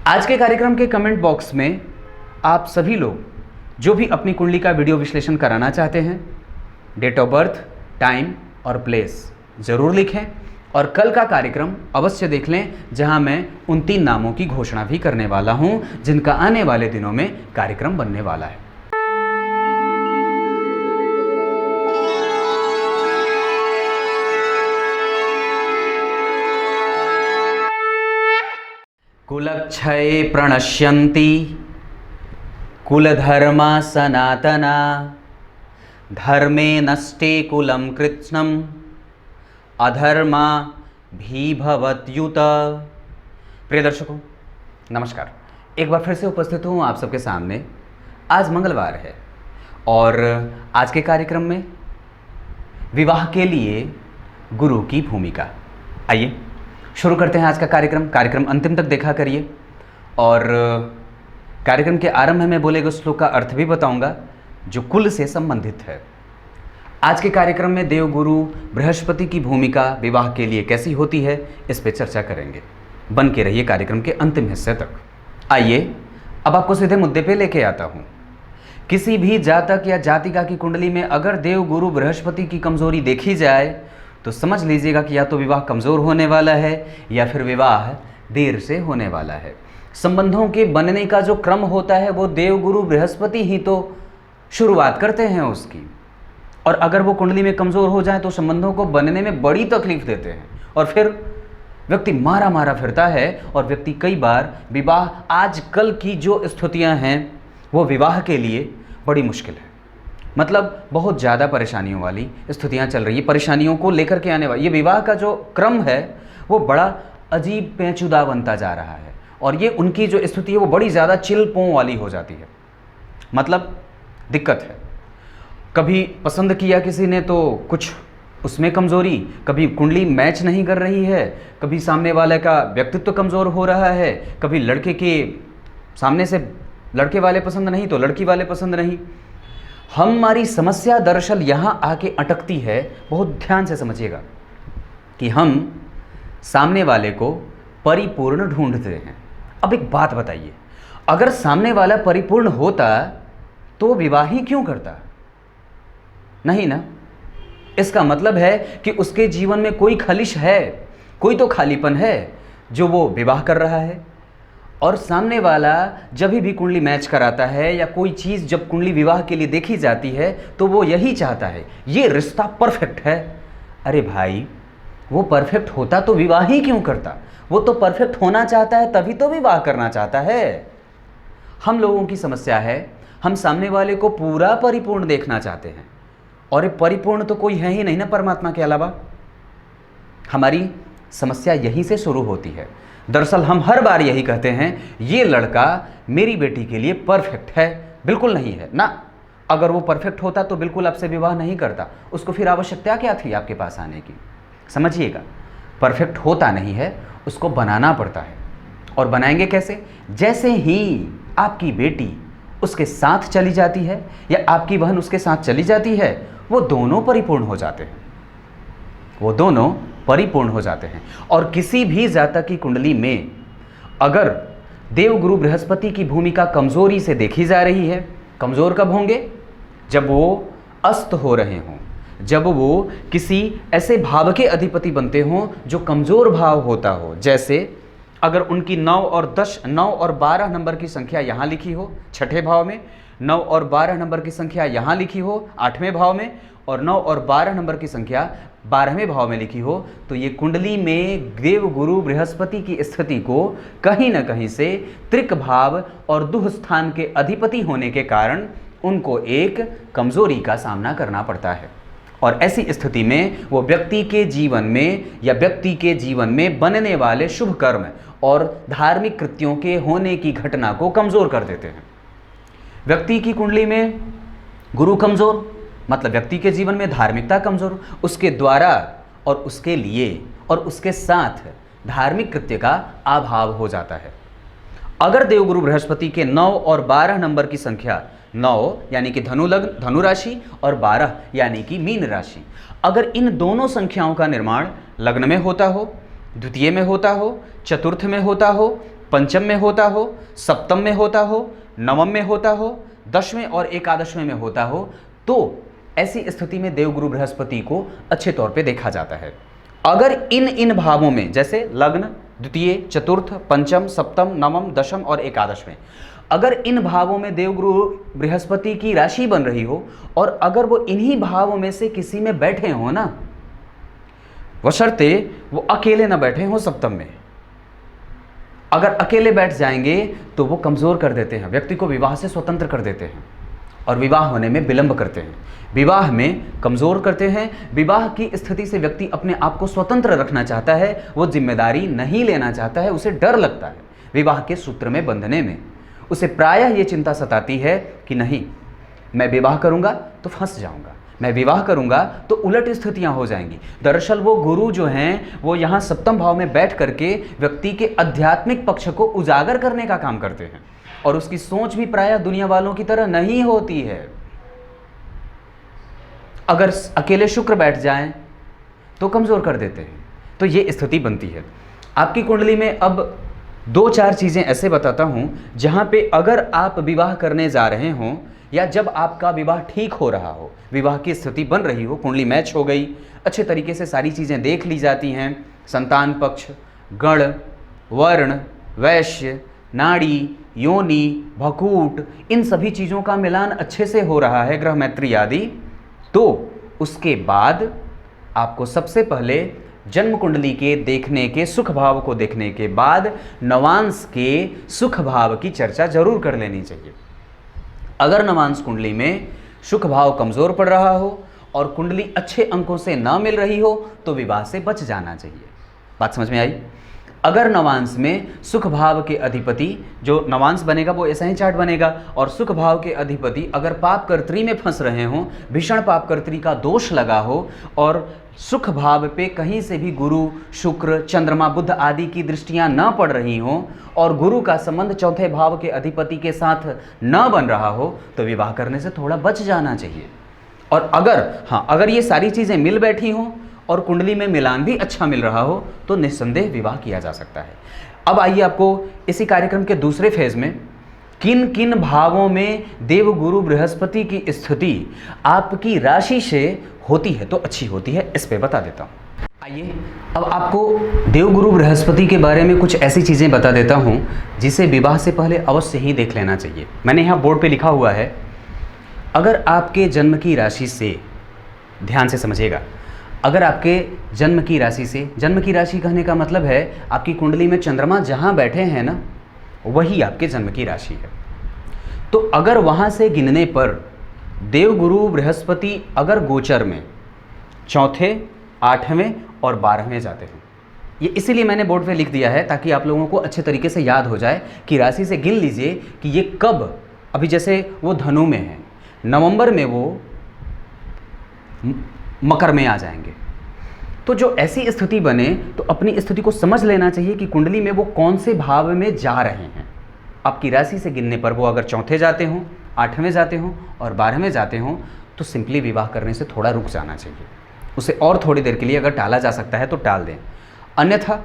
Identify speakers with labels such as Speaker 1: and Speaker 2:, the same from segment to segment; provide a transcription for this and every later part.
Speaker 1: आज के कार्यक्रम के कमेंट बॉक्स में आप सभी लोग जो भी अपनी कुंडली का वीडियो विश्लेषण कराना चाहते हैं, डेट ऑफ बर्थ, टाइम और प्लेस ज़रूर लिखें और कल का कार्यक्रम अवश्य देख लें, जहां मैं उन 3 नामों की घोषणा भी करने वाला हूं जिनका आने वाले दिनों में कार्यक्रम बनने वाला है। कुलक्षये प्रणश्यन्ति कुलधर्मा सनातना धर्मे नष्टे कुलं कृत्स्नम् अधर्मा भीभवत्युत। प्रिय दर्शकों नमस्कार, एक बार फिर से उपस्थित हूँ आप सबके सामने। आज मंगलवार है और आज के कार्यक्रम में विवाह के लिए गुरु की भूमिका। आइए शुरू करते हैं आज का कार्यक्रम अंतिम तक देखा करिए और कार्यक्रम के आरंभ में बोले गए श्लोक का अर्थ भी बताऊंगा जो कुल से संबंधित है। आज के कार्यक्रम में देवगुरु बृहस्पति की भूमिका विवाह के लिए कैसी होती है, इस पे चर्चा करेंगे। बन के रहिए कार्यक्रम के अंतिम हिस्से तक। आइए अब आपको सीधे मुद्दे पे लेके आता हूँ। किसी भी जातक या जातिका की कुंडली में अगर देवगुरु बृहस्पति की कमजोरी देखी जाए तो समझ लीजिएगा कि या तो विवाह कमज़ोर होने वाला है या फिर विवाह देर से होने वाला है। संबंधों के बनने का जो क्रम होता है वो देवगुरु बृहस्पति ही तो शुरुआत करते हैं उसकी, और अगर वो कुंडली में कमज़ोर हो जाए तो संबंधों को बनने में बड़ी तकलीफ देते हैं और फिर व्यक्ति मारा मारा फिरता है और व्यक्ति कई बार विवाह, आजकल की जो स्थितियाँ हैं वो विवाह के लिए बड़ी मुश्किल है, मतलब बहुत ज़्यादा परेशानियों वाली स्थितियाँ चल रही है। परेशानियों को लेकर के आने वाली ये विवाह का जो क्रम है वो बड़ा अजीब पेचीदा बनता जा रहा है और ये उनकी जो स्थिति है वो बड़ी ज़्यादा चिल-पों वाली हो जाती है। मतलब दिक्कत है, कभी पसंद किया किसी ने तो कुछ उसमें कमज़ोरी, कभी कुंडली मैच नहीं कर रही है, कभी सामने वाले का व्यक्तित्व कमज़ोर हो रहा है, कभी लड़के के सामने से लड़के वाले पसंद नहीं तो लड़की वाले पसंद नहीं। हमारी समस्या दरअसल यहाँ आके अटकती है, बहुत ध्यान से समझिएगा, कि हम सामने वाले को परिपूर्ण ढूंढते हैं। अब एक बात बताइए, अगर सामने वाला परिपूर्ण होता तो विवाह ही क्यों करता? नहीं ना। इसका मतलब है कि उसके जीवन में कोई खलिश है, कोई तो खालीपन है जो वो विवाह कर रहा है। और सामने वाला जब भी कुंडली मैच कराता है या कोई चीज़ जब कुंडली विवाह के लिए देखी जाती है तो वो यही चाहता है, ये रिश्ता परफेक्ट है। अरे भाई, वो परफेक्ट होता तो विवाह ही क्यों करता? वो तो परफेक्ट होना चाहता है तभी तो विवाह करना चाहता है। हम लोगों की समस्या है, हम सामने वाले को पूरा परिपूर्ण देखना चाहते हैं और ये परिपूर्ण तो कोई है ही नहीं ना परमात्मा के अलावा। हमारी समस्या यहीं से शुरू होती है। दरअसल हम हर बार यही कहते हैं, ये लड़का मेरी बेटी के लिए परफेक्ट है। बिल्कुल नहीं है ना। अगर वो परफेक्ट होता तो बिल्कुल आपसे विवाह नहीं करता, उसको फिर आवश्यकता क्या थी आपके पास आने की? समझिएगा, परफेक्ट होता नहीं है, उसको बनाना पड़ता है। और बनाएंगे कैसे? जैसे ही आपकी बेटी उसके साथ चली जाती है या आपकी बहन उसके साथ चली जाती है, वो दोनों परिपूर्ण हो जाते हैं, वो दोनों परिपूर्ण हो जाते हैं। और किसी भी जातक की कुंडली में अगर देवगुरु बृहस्पति की भूमिका कमजोरी से देखी जा रही है, कमजोर कब होंगे? जब वो अस्त हो रहे हों, जब वो किसी ऐसे भाव के अधिपति बनते हों जो कमजोर भाव होता हो। जैसे अगर उनकी 9 और 12 नंबर की संख्या यहाँ लिखी हो 6ठे भाव में, 9 और 12 नंबर की संख्या यहाँ लिखी हो 8वें भाव में, और 9 और 12 नंबर की संख्या 12वें भाव में लिखी हो, तो ये कुंडली में देवगुरु बृहस्पति की स्थिति को कहीं न कहीं से त्रिक भाव और दुह स्थान के अधिपति होने के कारण उनको एक कमजोरी का सामना करना पड़ता है। और ऐसी स्थिति में वो व्यक्ति के जीवन में या व्यक्ति के जीवन में बनने वाले शुभ कर्म और धार्मिक कृत्यों के होने की घटना को कमजोर कर देते हैं। व्यक्ति की कुंडली में गुरु कमजोर मतलब व्यक्ति के जीवन में धार्मिकता कमजोर, उसके द्वारा और उसके लिए और उसके साथ धार्मिक कृत्य का अभाव हो जाता है। अगर देवगुरु बृहस्पति के 9 और 12 नंबर की संख्या 9 यानी कि धनु लग्न धनु राशि और 12 यानी कि मीन राशि, अगर इन दोनों संख्याओं का निर्माण लग्न में होता हो, द्वितीय में होता हो, चतुर्थ में होता हो, पंचम में होता हो, सप्तम में होता हो, नवम में होता हो, दसवें और एकादशवें में होता हो, तो ऐसी स्थिति में देवगुरु बृहस्पति को अच्छे तौर पे देखा जाता है। अगर इन भावों में, जैसे लग्न, द्वितीय, चतुर्थ, पंचम, सप्तम, नवम, दशम और एकादश में, अगर इन भावों में देवगुरु बृहस्पति की राशि बन रही हो और अगर वो इन्हीं भावों में से किसी में बैठे हो ना, बशर्ते वो अकेले ना बैठे हो सप्तम में। अगर अकेले बैठ जाएंगे तो वो कमजोर कर देते हैं, व्यक्ति को विवाह से स्वतंत्र कर देते हैं और विवाह होने में विलंब करते हैं, विवाह में कमजोर करते हैं। विवाह की स्थिति से व्यक्ति अपने आप को स्वतंत्र रखना चाहता है, वो जिम्मेदारी नहीं लेना चाहता है, उसे डर लगता है विवाह के सूत्र में बंधने में। उसे प्रायः ये चिंता सताती है कि नहीं, मैं विवाह करूंगा तो फंस जाऊंगा, मैं विवाह करूंगा तो उलट स्थितियां हो जाएंगी। दरअसल वो गुरु जो हैं वो यहाँ सप्तम भाव में बैठ करके व्यक्ति के आध्यात्मिक पक्ष को उजागर करने का काम करते हैं और उसकी सोच भी प्रायः दुनिया वालों की तरह नहीं होती है। अगर अकेले शुक्र बैठ जाएं तो कमजोर कर देते हैं, तो ये स्थिति बनती है आपकी कुंडली में। अब 2-4 चीजें ऐसे बताता हूं जहां पे अगर आप विवाह करने जा रहे हों या जब आपका विवाह ठीक हो रहा हो, विवाह की स्थिति बन रही हो, कुंडली मैच हो गई, अच्छे तरीके से सारी चीजें देख ली जाती हैं, संतान पक्ष, गण, वर्ण, वैश्य, नाड़ी, योनि, भकूट, इन सभी चीज़ों का मिलान अच्छे से हो रहा है, ग्रह मैत्री आदि, तो उसके बाद आपको सबसे पहले जन्म कुंडली के देखने के, सुख भाव को देखने के बाद नवांश के सुख भाव की चर्चा जरूर कर लेनी चाहिए। अगर नवांश कुंडली में सुख भाव कमजोर पड़ रहा हो और कुंडली अच्छे अंकों से ना मिल रही हो तो विवाह से बच जाना चाहिए। बात समझ में आई? अगर नवांश में सुख भाव के अधिपति, जो नवांश बनेगा वो ऐसा ही चार्ट बनेगा, और सुख भाव के अधिपति अगर पाप कर्त्री में फंस रहे हों, भीषण पाप कर्त्री का दोष लगा हो और सुख भाव पे कहीं से भी गुरु, शुक्र, चंद्रमा, बुध आदि की दृष्टियां न पड़ रही हों और गुरु का संबंध चौथे भाव के अधिपति के साथ न बन रहा हो तो विवाह करने से थोड़ा बच जाना चाहिए। और अगर ये सारी चीज़ें मिल बैठी हों और कुंडली में मिलान भी अच्छा मिल रहा हो तो निस्संदेह विवाह किया जा सकता है। अब आइए आपको इसी कार्यक्रम के दूसरे फेज में किन किन भावों में देवगुरु बृहस्पति की स्थिति आपकी राशि से होती है तो अच्छी होती है, इस पे बता देता हूँ। आइए अब आपको देवगुरु बृहस्पति के बारे में कुछ ऐसी चीज़ें बता देता हूँ जिसे विवाह से पहले अवश्य ही देख लेना चाहिए। मैंने यहाँ बोर्ड पे लिखा हुआ है, अगर आपके जन्म की राशि से, ध्यान से समझिएगा, अगर आपके जन्म की राशि से, जन्म की राशि कहने का मतलब है आपकी कुंडली में चंद्रमा जहाँ बैठे हैं ना, वही आपके जन्म की राशि है। तो अगर वहाँ से गिनने पर देवगुरु बृहस्पति अगर गोचर में चौथे, 8वें और 12वें जाते हैं, ये इसीलिए मैंने बोर्ड पे लिख दिया है ताकि आप लोगों को अच्छे तरीके से याद हो जाए कि राशि से गिन लीजिए कि ये कब, अभी जैसे वो धनु में है, नवंबर में वो मकर में आ जाएंगे। तो जो ऐसी स्थिति बने तो अपनी स्थिति को समझ लेना चाहिए कि कुंडली में वो कौन से भाव में जा रहे हैं। आपकी राशि से गिनने पर वो अगर चौथे जाते हों, 8वें जाते हों और 12वें जाते हों तो सिंपली विवाह करने से थोड़ा रुक जाना चाहिए। उसे और थोड़ी देर के लिए अगर टाला जा सकता है तो टाल दें। अन्यथा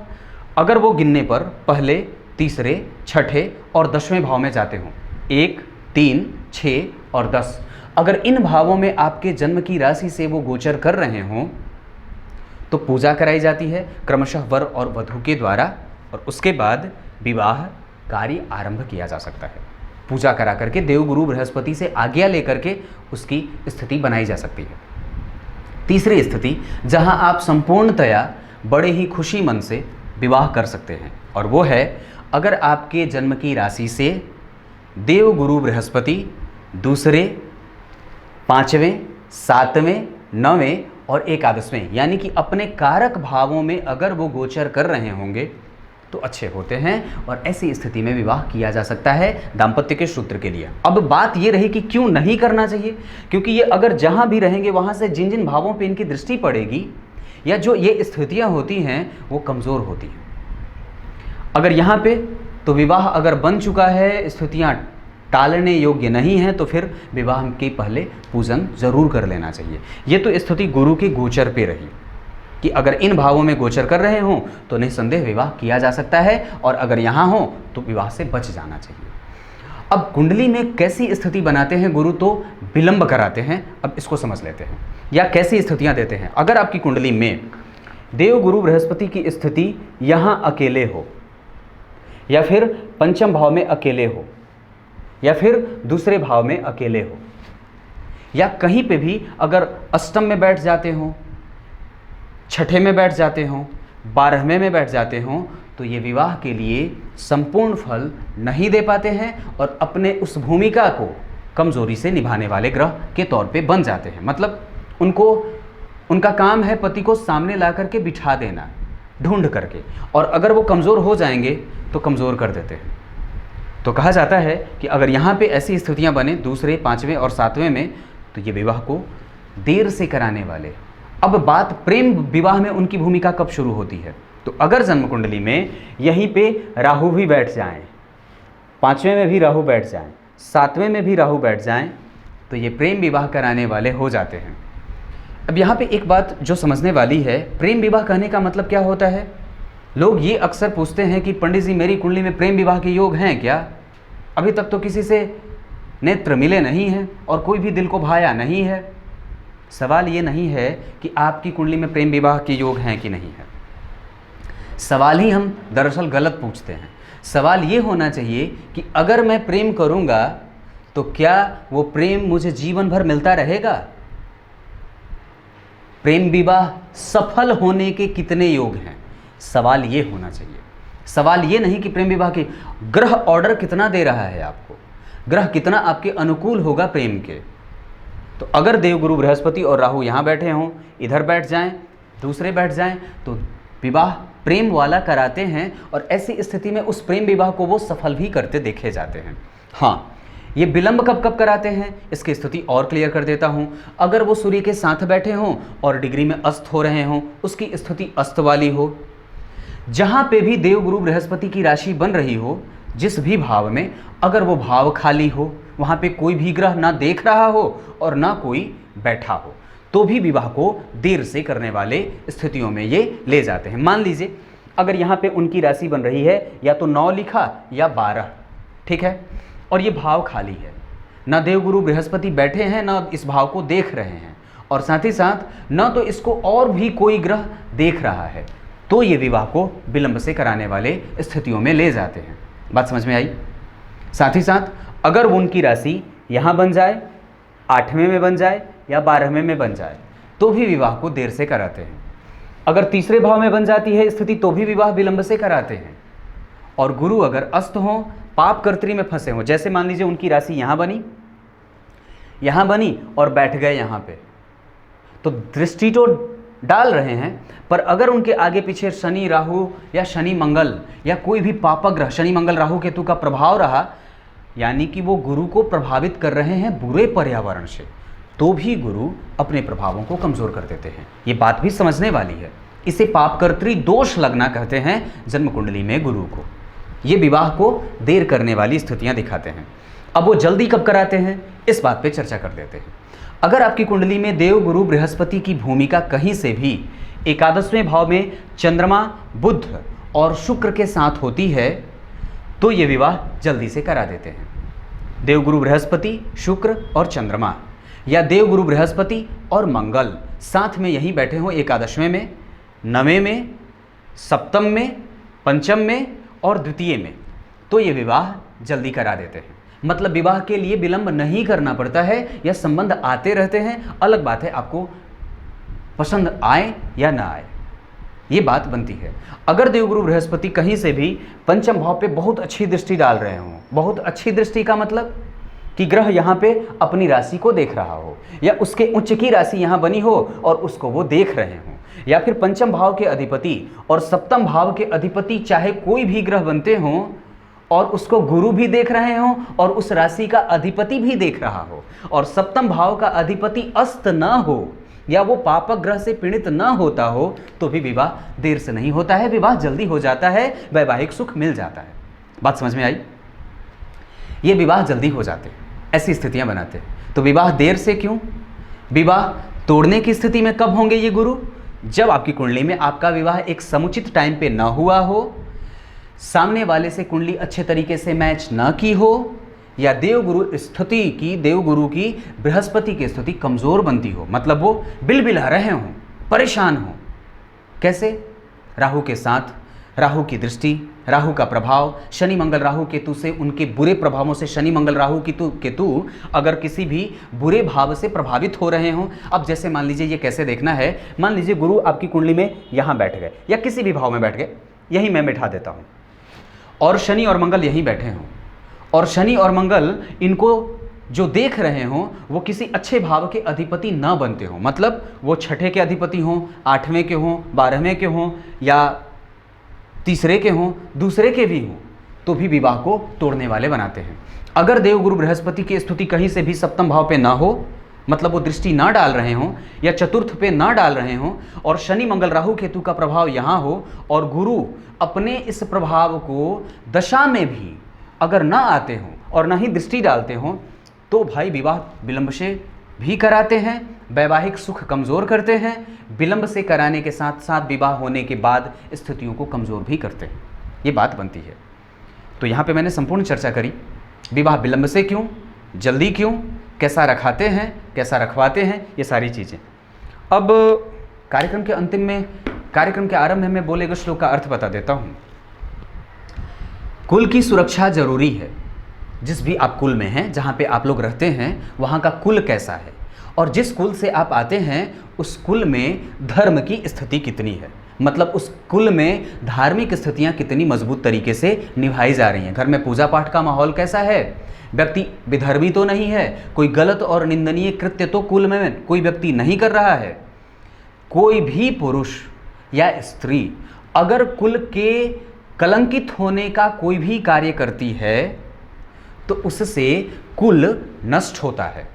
Speaker 1: अगर वो गिनने पर पहले, तीसरे, छठे और 10वें भाव में जाते हों, 1, 3, 6 और 10, अगर इन भावों में आपके जन्म की राशि से वो गोचर कर रहे हों तो पूजा कराई जाती है क्रमशः वर और वधू के द्वारा, और उसके बाद विवाह कार्य आरंभ किया जा सकता है। पूजा करा करके देवगुरु बृहस्पति से आज्ञा लेकर के उसकी स्थिति बनाई जा सकती है। तीसरी स्थिति जहां आप संपूर्णतया बड़े ही खुशी मन से विवाह कर सकते हैं, और वो है अगर आपके जन्म की राशि से देवगुरु बृहस्पति दूसरे, 5वें, 7वें, 9वें और 11वें यानी कि अपने कारक भावों में अगर वो गोचर कर रहे होंगे तो अच्छे होते हैं, और ऐसी स्थिति में विवाह किया जा सकता है दाम्पत्य के सूत्र के लिए। अब बात ये रही कि क्यों नहीं करना चाहिए, क्योंकि ये अगर जहाँ भी रहेंगे वहाँ से जिन जिन भावों पे इनकी दृष्टि पड़ेगी या जो ये स्थितियाँ होती हैं वो कमज़ोर होती हैं। अगर यहाँ पे तो विवाह अगर बन चुका है, स्थितियाँ टालने योग्य नहीं है, तो फिर विवाह के पहले पूजन जरूर कर लेना चाहिए। ये तो स्थिति गुरु के गोचर पे रही। कि अगर इन भावों में गोचर कर रहे हों तो निस्संदेह विवाह किया जा सकता है, और अगर यहाँ हो तो विवाह से बच जाना चाहिए। अब कुंडली में कैसी स्थिति बनाते हैं गुरु, तो विलंब कराते हैं। अब इसको समझ लेते हैं, या कैसी स्थितियां देते हैं। अगर आपकी कुंडली में देव गुरु बृहस्पति की स्थिति यहाँ अकेले हो, या फिर पंचम भाव में अकेले हो, या फिर दूसरे भाव में अकेले हो, या कहीं पे भी अगर अष्टम में बैठ जाते हो, छठे में बैठ जाते हो, 12वें में बैठ जाते हो, तो ये विवाह के लिए संपूर्ण फल नहीं दे पाते हैं और अपने उस भूमिका को कमजोरी से निभाने वाले ग्रह के तौर पे बन जाते हैं। मतलब उनका काम है पति को सामने ला करके बिठा देना, ढूंढ करके, और अगर वो कमज़ोर हो जाएंगे तो कमज़ोर कर देते हैं। तो कहा जाता है कि अगर यहाँ पे ऐसी स्थितियाँ बने दूसरे, 5वें और 7वें में, तो ये विवाह को देर से कराने वाले। अब बात प्रेम विवाह में उनकी भूमिका कब शुरू होती है, तो अगर जन्म कुंडली में यहीं पे राहु भी बैठ जाएं, 5वें में भी राहु बैठ जाएं, 7वें में भी राहु बैठ जाएं, तो ये प्रेम विवाह कराने वाले हो जाते हैं। अब यहाँ पे एक बात जो समझने वाली है, प्रेम विवाह कहने का मतलब क्या होता है। लोग ये अक्सर पूछते हैं कि पंडित जी मेरी कुंडली में प्रेम विवाह के योग हैं क्या? अभी तक तो किसी से नेत्र मिले नहीं हैं और कोई भी दिल को भाया नहीं है। सवाल ये नहीं है कि आपकी कुंडली में प्रेम विवाह के योग हैं कि नहीं है, सवाल ही हम दरअसल गलत पूछते हैं। सवाल ये होना चाहिए कि अगर मैं प्रेम करूँगा तो क्या वो प्रेम मुझे जीवन भर मिलता रहेगा? प्रेम विवाह सफल होने के कितने योग हैं, सवाल ये होना चाहिए। सवाल ये नहीं कि प्रेम विवाह के ग्रह ऑर्डर कितना दे रहा है आपको, ग्रह कितना आपके अनुकूल होगा प्रेम के। तो अगर देवगुरु बृहस्पति और राहु यहाँ बैठे हों, इधर बैठ जाएं, दूसरे बैठ जाएं, तो विवाह प्रेम वाला कराते हैं, और ऐसी स्थिति में उस प्रेम विवाह को वो सफल भी करते देखे जाते हैं। हाँ, ये विलंब कब कब कराते हैं इसकी स्थिति और क्लियर कर देता हूँ। अगर वो सूर्य के साथ बैठे हों और डिग्री में अस्त हो रहे हों, उसकी स्थिति अस्त वाली हो, जहाँ पे भी देवगुरु बृहस्पति की राशि बन रही हो, जिस भी भाव में, अगर वो भाव खाली हो, वहाँ पे कोई भी ग्रह ना देख रहा हो और ना कोई बैठा हो, तो भी विवाह को देर से करने वाले स्थितियों में ये ले जाते हैं। मान लीजिए अगर यहाँ पे उनकी राशि बन रही है या तो 9 लिखा या 12, ठीक है, और ये भाव खाली है, ना देवगुरु बृहस्पति बैठे हैं, ना इस भाव को देख रहे हैं, और साथ ही साथ ना तो इसको और भी कोई ग्रह देख रहा है, तो ये विवाह को विलंब से कराने वाले स्थितियों में ले जाते हैं। बात समझ में आई? साथ ही साथ अगर उनकी राशि यहाँ बन जाए, 8वें में बन जाए या 12वें में बन जाए, तो भी विवाह को देर से कराते हैं। अगर तीसरे भाव में बन जाती है स्थिति, तो भी विवाह विलंब से कराते हैं। और गुरु अगर अस्त हों, पाप कर्त्री में फंसे हों, जैसे मान लीजिए उनकी राशि यहाँ बनी और बैठ गए यहाँ पे, तो दृष्टि तो डाल रहे हैं, पर अगर उनके आगे पीछे शनि राहु या शनि मंगल या कोई भी पापक ग्रह, शनि मंगल राहु केतु का प्रभाव रहा, यानी कि वो गुरु को प्रभावित कर रहे हैं बुरे पर्यावरण से, तो भी गुरु अपने प्रभावों को कमज़ोर कर देते हैं। ये बात भी समझने वाली है। इसे पापकर्त्री दोष लगना कहते हैं जन्म कुंडली में गुरु को। ये विवाह को देर करने वाली स्थितियां दिखाते हैं। अब वो जल्दी कब कराते हैं, इस बात पे चर्चा कर देते हैं। अगर आपकी कुंडली में देव गुरु बृहस्पति की भूमिका कहीं से भी 11वें भाव में चंद्रमा, बुध और शुक्र के साथ होती है, तो ये विवाह जल्दी से करा देते हैं। देवगुरु बृहस्पति, शुक्र और चंद्रमा, या देवगुरु बृहस्पति और मंगल साथ में यहीं बैठे हों 11वें में, 9वें में, सप्तम में, पंचम में और द्वितीय में, तो ये विवाह जल्दी करा देते हैं। मतलब विवाह के लिए विलंब नहीं करना पड़ता है, या संबंध आते रहते हैं। अलग बात है आपको पसंद आए या ना आए, ये बात बनती है। अगर देवगुरु बृहस्पति कहीं से भी पंचम भाव पे बहुत अच्छी दृष्टि डाल रहे हों, बहुत अच्छी दृष्टि का मतलब कि ग्रह यहाँ पे अपनी राशि को देख रहा हो, या उसके उच्च की राशि यहाँ बनी हो और उसको वो देख रहे हों, या फिर पंचम भाव के अधिपति और सप्तम भाव के अधिपति चाहे कोई भी ग्रह बनते हों और उसको गुरु भी देख रहे हों और उस राशि का अधिपति भी देख रहा हो, और सप्तम भाव का अधिपति अस्त ना हो या वो पापक ग्रह से पीड़ित ना होता हो, तो भी विवाह देर से नहीं होता है, विवाह जल्दी हो जाता है, वैवाहिक सुख मिल जाता है। बात समझ में आई? ये विवाह जल्दी हो जाते हैं, ऐसी स्थितियां बनाते हैं। तो विवाह देर से क्यों? विवाह तोड़ने की स्थिति में कब होंगे ये गुरु? जब आपकी कुंडली में आपका विवाह एक समुचित टाइम पे न हुआ हो, सामने वाले से कुंडली अच्छे तरीके से मैच न की हो, या देवगुरु की बृहस्पति की स्थिति कमज़ोर बनती हो, मतलब वो बिलबिला रहे हों, परेशान हों। कैसे? राहु के साथ राहु की दृष्टि, राहु का प्रभाव, शनि मंगल राहु केतु से, उनके बुरे प्रभावों से, शनि मंगल राहु केतु अगर किसी भी बुरे भाव से प्रभावित हो रहे हों। अब जैसे मान लीजिए, ये कैसे देखना है, मान लीजिए गुरु आपकी कुंडली में यहाँ बैठ गए या किसी भी भाव में बैठ गए, यहीं मैं बैठा देता हूँ, और शनि और मंगल यहीं बैठे हों, और शनि और मंगल इनको जो देख रहे हों वो किसी अच्छे भाव के अधिपति ना बनते हों, मतलब वो छठे के अधिपति हों, 8वें के हों, 12वें के हों, या तीसरे के हों, दूसरे के भी हों, तो भी विवाह को तोड़ने वाले बनाते हैं। अगर देवगुरु बृहस्पति की स्तुति कहीं से भी सप्तम भाव पे ना हो, मतलब वो दृष्टि ना डाल रहे हों या चतुर्थ पे ना डाल रहे हों, और शनि मंगल राहु केतु का प्रभाव यहाँ हो, और गुरु अपने इस प्रभाव को दशा में भी अगर ना आते हों और ना ही दृष्टि डालते हों, तो भाई विवाह विलंब से भी कराते हैं, वैवाहिक सुख कमज़ोर करते हैं, विलंब से कराने के साथ साथ विवाह होने के बाद स्थितियों को कमज़ोर भी करते हैं। ये बात बनती है। तो यहाँ पे मैंने संपूर्ण चर्चा करी, विवाह विलंब से क्यों, जल्दी क्यों, कैसा रखाते हैं, कैसा रखवाते हैं, ये सारी चीज़ें। अब कार्यक्रम के अंतिम में, कार्यक्रम के आरंभ में बोले गए श्लोक का अर्थ बता देता हूँ। कुल की सुरक्षा जरूरी है। जिस भी आप कुल में हैं, जहाँ पे आप लोग रहते हैं, वहाँ का कुल कैसा है, और जिस कुल से आप आते हैं उस कुल में धर्म की स्थिति कितनी है, मतलब उस कुल में धार्मिक स्थितियाँ कितनी मजबूत तरीके से निभाई जा रही हैं। घर में पूजा पाठ का माहौल कैसा है, व्यक्ति विधर्मी तो नहीं है, कोई गलत और निंदनीय कृत्य तो कुल में कोई व्यक्ति नहीं कर रहा है। कोई भी पुरुष या स्त्री अगर कुल के कलंकित होने का कोई भी कार्य करती है तो उससे कुल नष्ट होता है,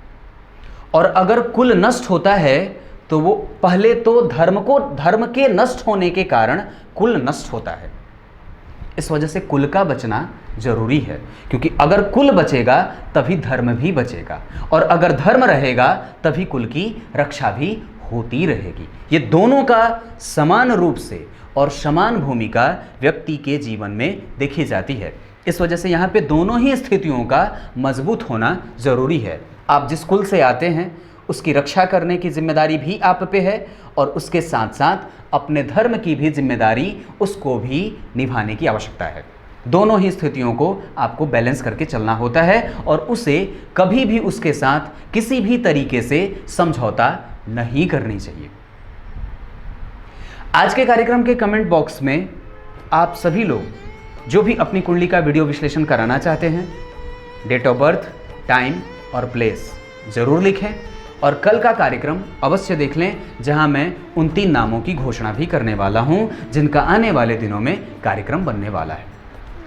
Speaker 1: और अगर कुल नष्ट होता है तो वो पहले तो धर्म के नष्ट होने के कारण कुल नष्ट होता है। इस वजह से कुल का बचना जरूरी है, क्योंकि अगर कुल बचेगा तभी धर्म भी बचेगा, और अगर धर्म रहेगा तभी कुल की रक्षा भी होती रहेगी। ये दोनों का समान रूप से और समान भूमिका व्यक्ति के जीवन में देखी जाती है। इस वजह से यहाँ पे दोनों ही स्थितियों का मजबूत होना ज़रूरी है। आप जिस कुल से आते हैं उसकी रक्षा करने की जिम्मेदारी भी आप पे है, और उसके साथ साथ अपने धर्म की भी जिम्मेदारी उसको भी निभाने की आवश्यकता है। दोनों ही स्थितियों को आपको बैलेंस करके चलना होता है, और उसे कभी भी उसके साथ किसी भी तरीके से समझौता नहीं करनी चाहिए। आज के कार्यक्रम के कमेंट बॉक्स में आप सभी लोग जो भी अपनी कुंडली का वीडियो विश्लेषण कराना चाहते हैं, डेट ऑफ बर्थ, टाइम और प्लेस ज़रूर लिखें, और कल का कार्यक्रम अवश्य देख लें, जहां मैं उन 3 नामों की घोषणा भी करने वाला हूं जिनका आने वाले दिनों में कार्यक्रम बनने वाला है।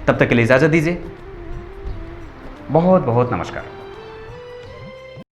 Speaker 1: तब तक के लिए इजाज़त दीजिए। बहुत बहुत नमस्कार।